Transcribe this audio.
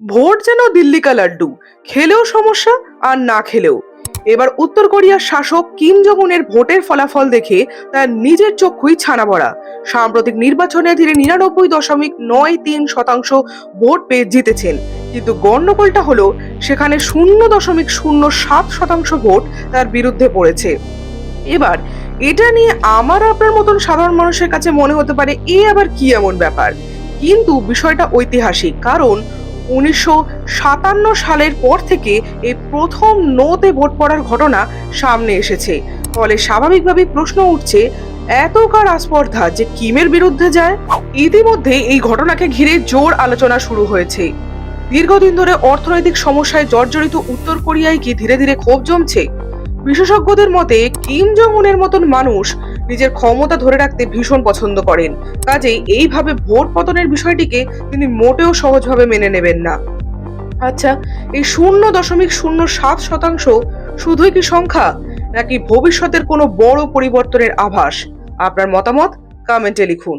Vote যেন দিল্লি কা লাড্ডু, খেলেও সমস্যা আর না খেলেও। এবার উত্তর কোরিয়ার শাসক কিম জং উনের ভোটের ফলাফল দেখে তার নিজের চক্ষুই ছানা বড়া। সাম্প্রতিক নির্বাচনে তিনি 99.93% ভোট পেয়ে জিতেছেন, কিন্তু গন্ডগোলটা হলো সেখানে 0.07% ভোট তার বিরুদ্ধে পড়েছে। এবার এটা নিয়ে আমার আপনার মতন সাধারণ মানুষের কাছে মনে হতে পারে এ আবার কি এমন ব্যাপার, কিন্তু বিষয়টা ঐতিহাসিক। কারণ 1957 সালের পর থেকে এই প্রথম নোতে ভোট পড়ার ঘটনা সামনে এসেছে। ফলে স্বাভাবিকভাবেই প্রশ্ন উঠছে, এত কার আস্পর্ধা যে কিমের বিরুদ্ধে যায়? ইতিমধ্যে এই ঘটনাকে ঘিরে জোর আলোচনা শুরু হয়েছে। দীর্ঘদিন ধরে অর্থনৈতিক সমস্যায় জর্জরিত উত্তর কোরিয়ায় কি ধীরে ধীরে ক্ষোভ জমছে? বিশেষজ্ঞদের মতে কিম জং উনের মতন মানুষ নিজের ক্ষমতা ধরে রাখতে ভীষণ পছন্দ করেন, কাজেই এইভাবে ভোট পতনের বিষয়টিকে তিনি মোটেও সহজভাবে মেনে নেবেন না। আচ্ছা, এই 0.07% শুধুই কি সংখ্যা, নাকি ভবিষ্যতের কোনো বড় পরিবর্তনের আভাস? আপনার মতামত কমেন্টে লিখুন।